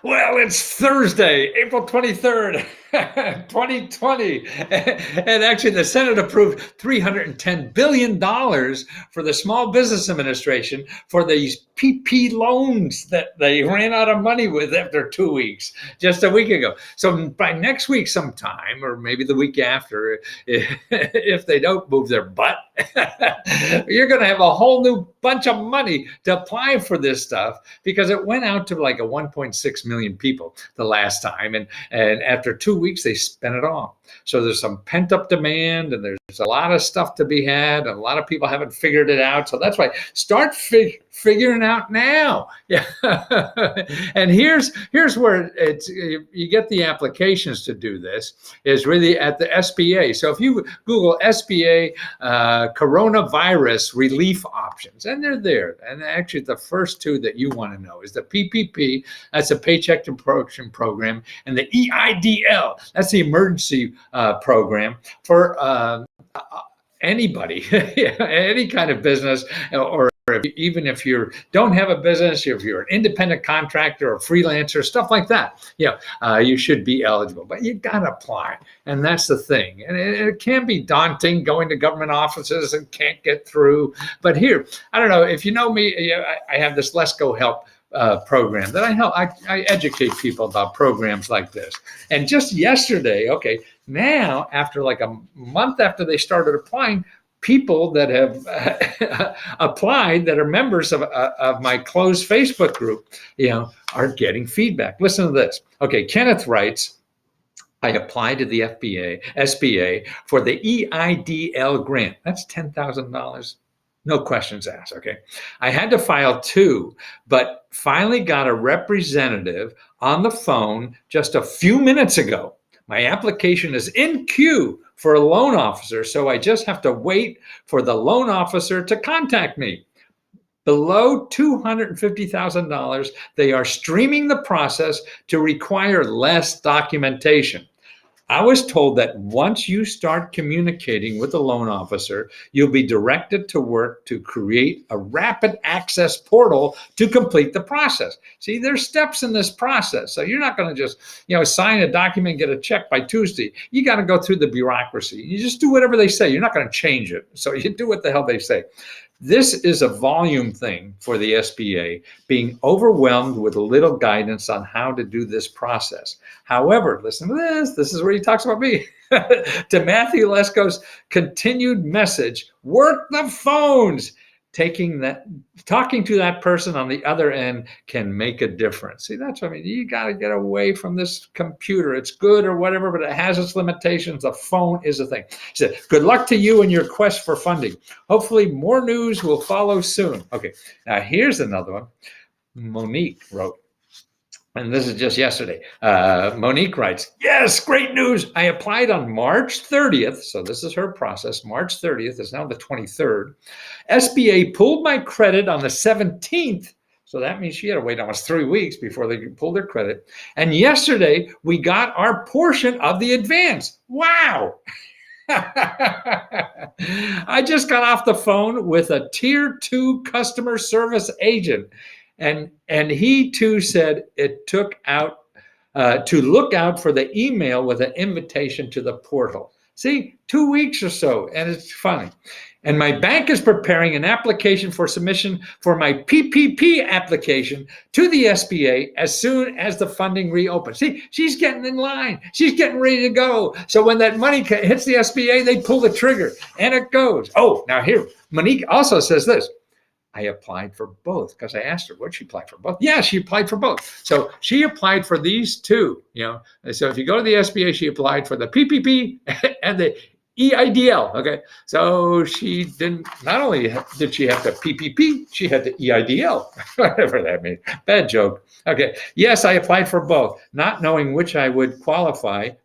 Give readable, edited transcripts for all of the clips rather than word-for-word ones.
Well, it's Thursday, April 23rd, 2020. And actually, the Senate approved $310 billion for the Small Business Administration for these PP loans that they ran out of money with after 2 weeks, just a week ago. So by next week sometime, or maybe the week after, if they don't move their butt, you're going to have a whole new bunch of money to apply for this stuff because it went out to like a 1.6 million people the last time. And after 2 weeks, they spent it all. So there's some pent up demand and there's a lot of stuff to be had. And a lot of people haven't figured it out. So that's why start figuring out now. Yeah. And here's where it's you get the applications to do this is really at the SBA. So if you Google SBA coronavirus relief options, and they're there. And actually the first two that you want to know is the PPP, that's a Paycheck Protection Program, and the EIDL, that's the emergency program for anybody, any kind of business, or even if you don't have a business, if you're an independent contractor or freelancer, stuff like that, you should be eligible. But you got to apply, and that's the thing. And it can be daunting going to government offices and can't get through. But here, I don't know if you know me. I have this Lesko Help program that I help. I educate people about programs like this. And just yesterday, now after like a month after they started applying, people that have applied that are members of my closed Facebook group, are getting feedback. Listen to this. Kenneth writes, I applied to the SBA for the EIDL grant. That's $10,000. No questions asked, I had to file 2, but finally got a representative on the phone just a few minutes ago. My application is in queue for a loan officer, so I just have to wait for the loan officer to contact me. Below $250,000, they are streaming the process to require less documentation. I was told that once you start communicating with the loan officer, you'll be directed to work to create a rapid access portal to complete the process. See, there's steps in this process. So you're not going to just, sign a document, get a check by Tuesday. You got to go through the bureaucracy. You just do whatever they say. You're not going to change it. So you do what the hell they say. This is a volume thing for the SBA, being overwhelmed with little guidance on how to do this process. However, listen to this. This is where he talks about me. To Matthew Lesko's continued message, work the phones. Talking to that person on the other end can make a difference. See, that's what I mean. You got to get away from this computer. It's good or whatever, but it has its limitations. The phone is a thing. He said, good luck to you in your quest for funding. Hopefully more news will follow soon. Now here's another one. Monique wrote, and this is just yesterday. Monique writes, yes, great news. I applied on March 30th. So this is her process. March 30th is now the 23rd. SBA pulled my credit on the 17th. So that means she had to wait almost 3 weeks before they pulled her credit. And yesterday we got our portion of the advance. Wow. I just got off the phone with a tier 2 customer service agent. And he too said it took out to look out for the email with an invitation to the portal. See, 2 weeks or so, and it's funny. And my bank is preparing an application for submission for my PPP application to the SBA as soon as the funding reopens. See, she's getting in line. She's getting ready to go. So when that money hits the SBA, they pull the trigger, and it goes. Oh, now here, Monique also says this. I applied for both because I asked her, would she apply for both? Yeah, she applied for both. So she applied for these two, So if you go to the SBA, she applied for the PPP and the EIDL, So she didn't, not only did she have the PPP, she had the EIDL, whatever that means. Bad joke. Yes, I applied for both, not knowing which I would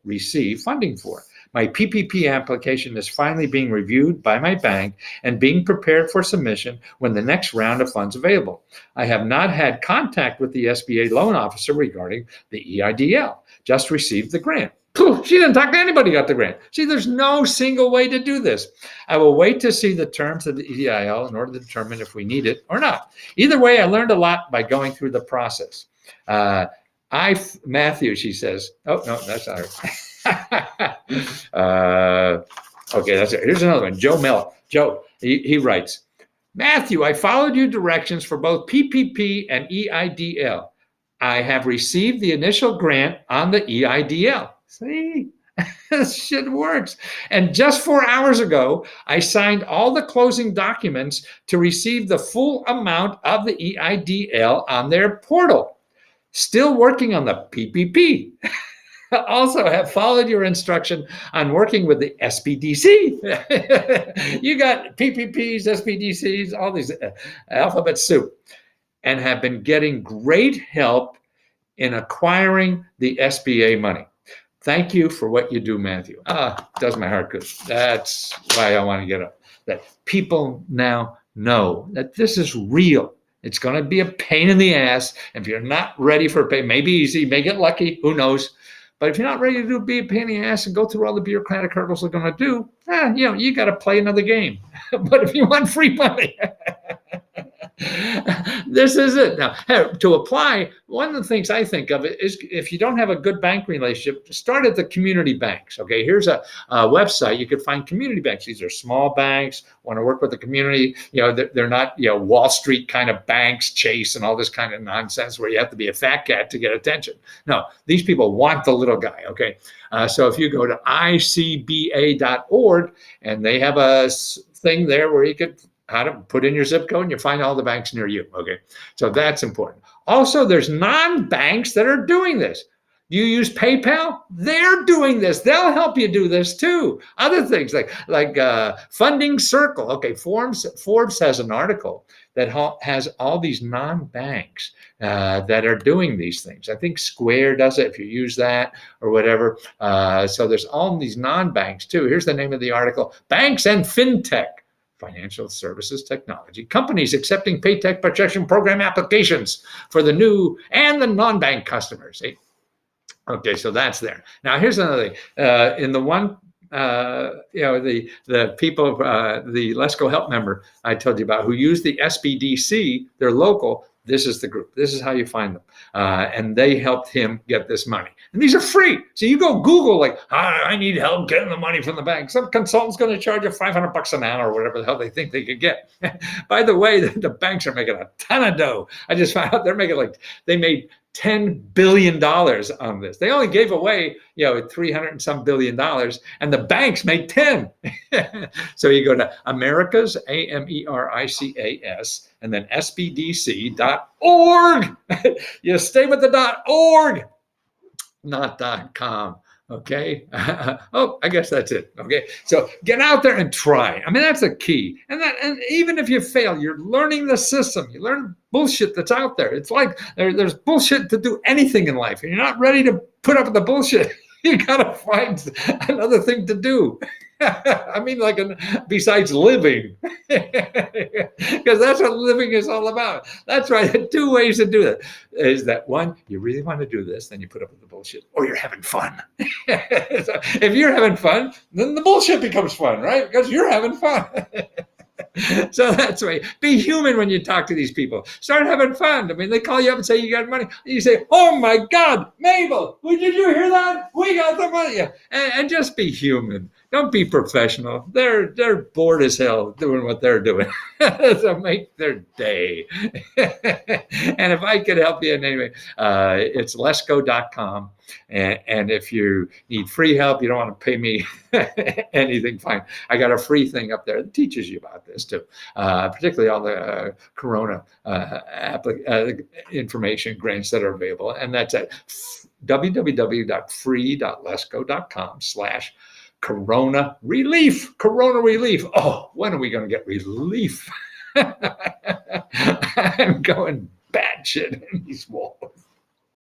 receive funding for. My PPP application is finally being reviewed by my bank and being prepared for submission when the next round of funds available. I have not had contact with the SBA loan officer regarding the EIDL, just received the grant. She didn't talk to anybody who got the grant. See, there's no single way to do this. I will wait to see the terms of the EIL in order to determine if we need it or not. Either way, I learned a lot by going through the process. Matthew, she says, oh, no, that's not her. Okay, that's it. Here's another one. Joe, he writes, Matthew, I followed your directions for both PPP and EIDL. I have received the initial grant on the EIDL. See, this shit works. And just 4 hours ago, I signed all the closing documents to receive the full amount of the EIDL on their portal. Still working on the PPP. Also have followed your instruction on working with the SBDC. You got PPPs, SBDCs, all these alphabet soup, and have been getting great help in acquiring the SBA money. Thank you for what you do, Matthew. Does my heart good. That's why I want to get up. That people now know that this is real. It's going to be a pain in the ass. If you're not ready for a pain, maybe easy, may get lucky, who knows? But if you're not ready to be a pain in the ass and go through all the bureaucratic hurdles they're going to do, you got to play another game. But if you want free money, this is it. Now, to apply, one of the things I think of it is if you don't have a good bank relationship, start at the community banks. Okay, here's a website. You could find community banks. These are small banks, want to work with the community. They're not, Wall Street kind of banks, Chase and all this kind of nonsense where you have to be a fat cat to get attention. No, these people want the little guy. Okay, so if you go to icba.org and they have a thing there where you could how to put in your zip code and you find all the banks near you. Okay, so that's important. Also, there's non-banks that are doing this. You use PayPal? They're doing this. They'll help you do this too. Other things like Funding Circle. Okay, Forbes has an article that has all these non-banks that are doing these things. I think Square does it if you use that or whatever. So there's all these non-banks too. Here's the name of the article: Banks and FinTech. Financial services technology companies accepting Paycheck Protection Program applications for the new and the non-bank customers. Okay, so that's there. Now here's another thing. In the one, the people, the Lesko Help member I told you about who use the SBDC, they're local. This is the group. This is how you find them. And they helped him get this money. And these are free. So you go Google, I need help getting the money from the bank. Some consultant's going to charge you $500 an hour or whatever the hell they think they could get. By the way, the banks are making a ton of dough. I just found out they made $10 billion on this. They only gave away, $300 and some billion, and the banks made 10. So you go to Americas, AMERICAS, and then SBDC.org. You stay with the .org, not .com. Okay. Oh, I guess that's it. Okay. So get out there and try. I mean, that's a key. And even if you fail, you're learning the system. You learn bullshit that's out there. It's like there's bullshit to do anything in life. And you're not ready to put up with the bullshit. You got to find another thing to do. I mean, besides living, because that's what living is all about. That's right. The two ways to do it is that one, you really want to do this, then you put up with the bullshit, or you're having fun. So if you're having fun, then the bullshit becomes fun, right? Because you're having fun. So that's right. Be human when you talk to these people. Start having fun. I mean, they call you up and say you got money. You say, "Oh my God, Mabel, did you hear that? We got the money." Yeah. And just be human. Don't be professional. They're bored as hell doing what they're doing. So make their day. And if I could help you in any way, it's lesko.com. And if you need free help, you don't want to pay me anything, fine. I got a free thing up there that teaches you about this too, particularly all the Corona information grants that are available. And that's at www.free.lesko.com/Corona Relief. Corona Relief. Oh, when are we going to get relief? I'm going batshit in these walls.